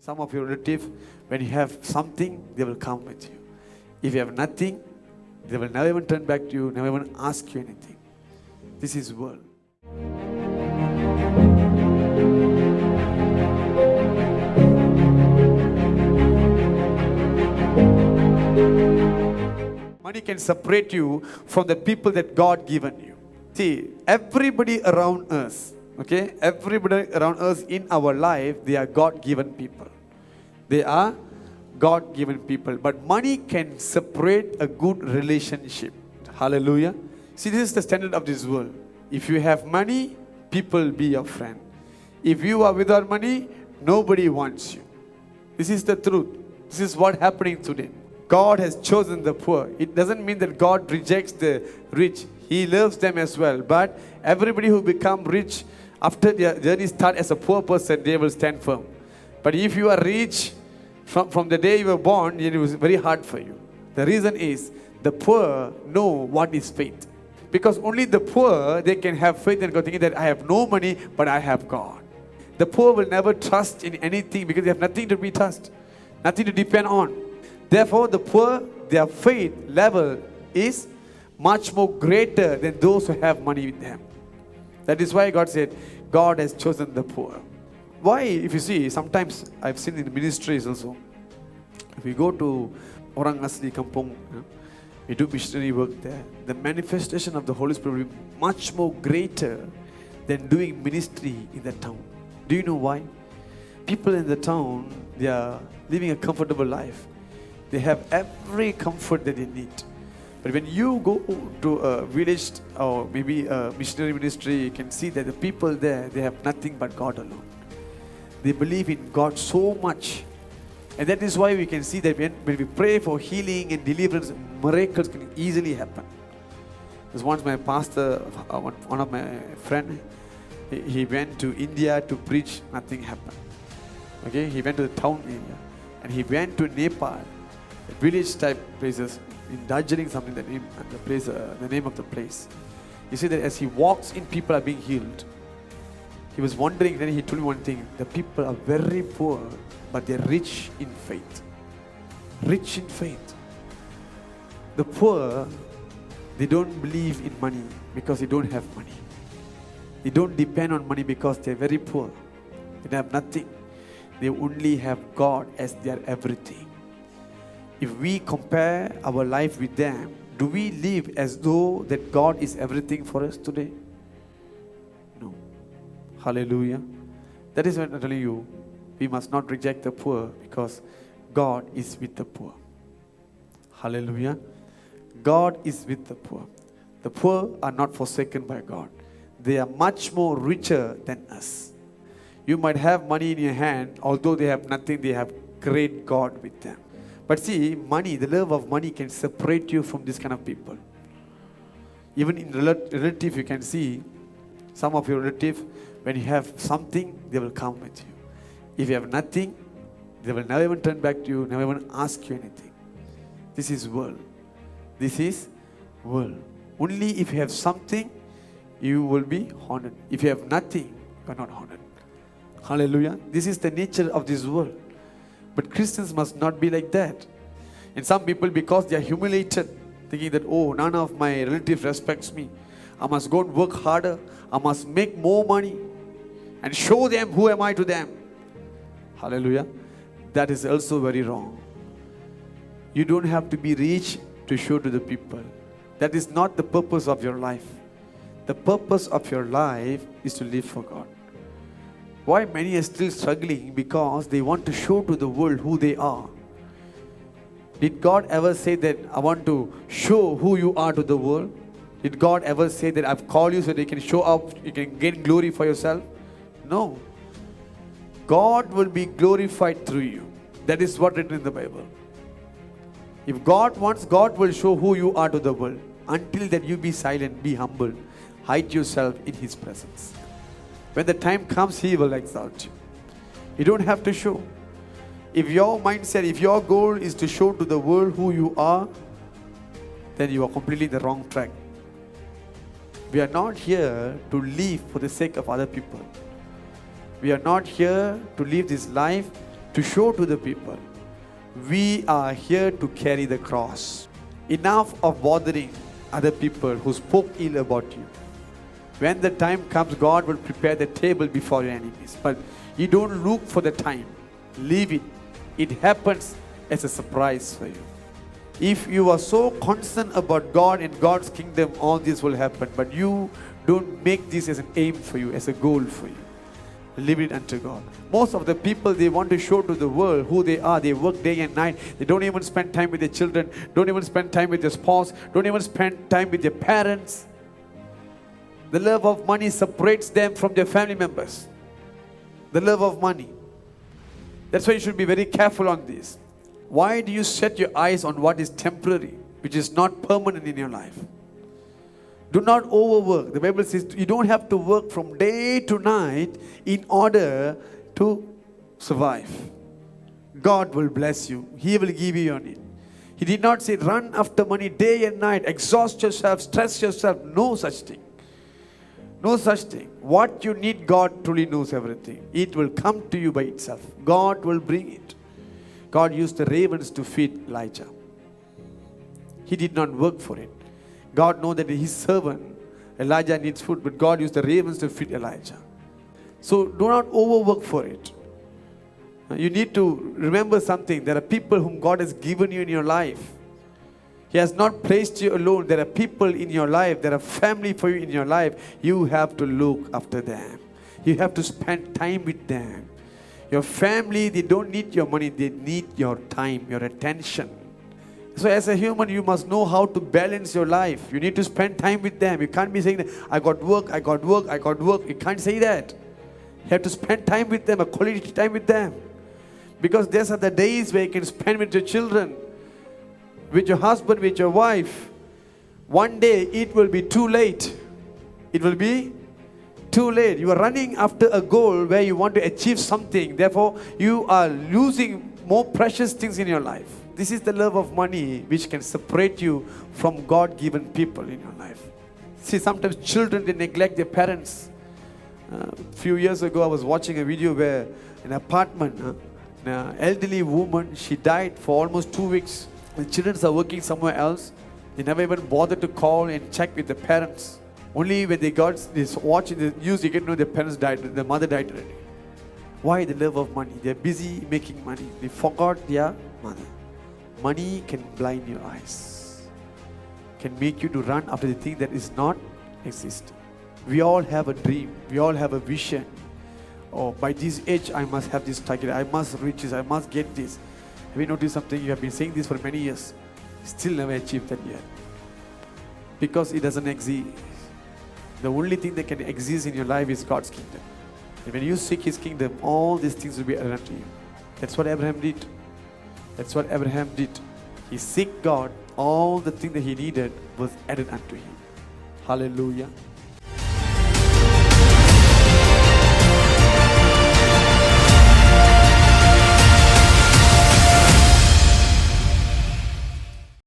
Some of your relatives, when you have something, they will come with you. If you have nothing, they will never even turn back to you, never even ask you anything. This is world. Money can separate you from the people that God given you. See, everybody around us, okay, everybody around us in our life, they are God-given people. They are God-given people. But money can separate a good relationship. Hallelujah. See, this is the standard of this world. If you have money, people will be your friend. If you are without money, nobody wants you. This is the truth. This is what's happening today. God has chosen the poor. It doesn't mean that God rejects the rich. He loves them as well. But everybody who become rich, after their journey start as a poor person, they will stand firm. But if you are rich, from the day you were born, it was very hard for you. The reason is, the poor know what is faith. Because only the poor, they can have faith and go thinking that I have no money, but I have God. The poor will never trust in anything because they have nothing to be trusted, nothing to depend on. Therefore, the poor, their faith level is much more greater than those who have money with them. That is why God said, God has chosen the poor. Why? If you see, sometimes I've seen in the ministries also, if we go to Orang Asli Kampung, we do missionary work there, the manifestation of the Holy Spirit will be much more greater than doing ministry in the town. Do you know why? People in the town, they are living a comfortable life. They have every comfort that they need. But when you go to a village or maybe a missionary ministry, you can see that the people there, they have nothing but God alone. They believe in God so much. And that is why we can see that when we pray for healing and deliverance, miracles can easily happen. Because once my pastor, one of my friends, he went to India to preach, nothing happened. Okay, he went to the town area. And he went to Nepal, village type places, in Darjeeling something, the name of the place. You see that as he walks in, people are being healed. He was wondering, then he told me one thing, the people are very poor, but they're rich in faith. Rich in faith. The poor, they don't believe in money because they don't have money. They don't depend on money because they're very poor. They have nothing. They only have God as their everything. If we compare our life with them, do we live as though that God is everything for us today? No. Hallelujah. That is what I'm telling you. We must not reject the poor because God is with the poor. Hallelujah. God is with the poor. The poor are not forsaken by God. They are much more richer than us. You might have money in your hand, although they have nothing, they have great God with them. But see, money, the love of money can separate you from this kind of people. Even in relative, you can see some of your relatives, when you have something, they will come with you. If you have nothing, they will never even turn back to you, never even ask you anything. This is world. This is world. Only if you have something, you will be honored. If you have nothing, you are not honored. Hallelujah. This is the nature of this world. But Christians must not be like that. And some people, because they are humiliated, thinking that, oh, none of my relatives respects me. I must go and work harder. I must make more money and show them who am I to them. Hallelujah. That is also very wrong. You don't have to be rich to show to the people. That is not the purpose of your life. The purpose of your life is to live for God. Why many are still struggling? Because they want to show to the world who they are. Did God ever say that I want to show who you are to the world? Did God ever say that I've called you so that you can show up, you can gain glory for yourself? No. God will be glorified through you. That is what written in the Bible. If God wants, God will show who you are to the world. Until that, you be silent, be humble, hide yourself in His presence. When the time comes, He will exalt you. You don't have to show. If your mindset, if your goal is to show to the world who you are, then you are completely in the wrong track. We are not here to live for the sake of other people. We are not here to live this life to show to the people, we are here to carry the cross. Enough of bothering other people who spoke ill about you. When the time comes, God will prepare the table before your enemies. But you don't look for the time. Leave it. It happens as a surprise for you. If you are so concerned about God and God's kingdom, all this will happen. But you don't make this as an aim for you, as a goal for you. Leave it unto God. Most of the people, they want to show to the world who they are. They work day and night. They don't even spend time with their children. Don't even spend time with their spouse. Don't even spend time with their parents. The love of money separates them from their family members. The love of money. That's why you should be very careful on this. Why do you set your eyes on what is temporary, which is not permanent in your life? Do not overwork. The Bible says you don't have to work from day to night in order to survive. God will bless you. He will give you your need. He did not say run after money day and night, exhaust yourself, stress yourself. No such thing. No such thing. What you need, God truly knows everything. It will come to you by itself. God will bring it. God used the ravens to feed Elijah. He did not work for it. God knows that his servant Elijah needs food, but God used the ravens to feed Elijah. So do not overwork for it. You need to remember something. There are people whom God has given you in your life. He has not placed you alone. There are people in your life. There are family for you in your life. You have to look after them. You have to spend time with them. Your family, they don't need your money. They need your time, your attention. So as a human, you must know how to balance your life. You need to spend time with them. You can't be saying, I got work, I got work, I got work. You can't say that. You have to spend time with them, a quality time with them. Because these are the days where you can spend with your children, with your husband, with your wife. One day it will be too late. It will be too late. You are running after a goal where you want to achieve something. Therefore, you are losing more precious things in your life. This is the love of money which can separate you from God-given people in your life. See, sometimes children, they neglect their parents. A few years ago, I was watching a video where an apartment, an elderly woman, she died for almost 2 weeks. The children are working somewhere else. They never even bothered to call and check with the parents. Only when they got this watching the news, you get to know their parents died, the mother died already. Why? The love of money. They're busy making money. They forgot their mother. Money can blind your eyes, can make you to run after the thing that is not existing. We all have a dream. We all have a vision. Oh, by this age, I must have this target. I must reach this. I must get this. Have you noticed something? You have been saying this for many years. Still never achieved that yet. Because it doesn't exist. The only thing that can exist in your life is God's kingdom. And when you seek His kingdom, all these things will be added to you. That's what Abraham did. That's what Abraham did. He sought God. All the thing that he needed was added unto him. Hallelujah.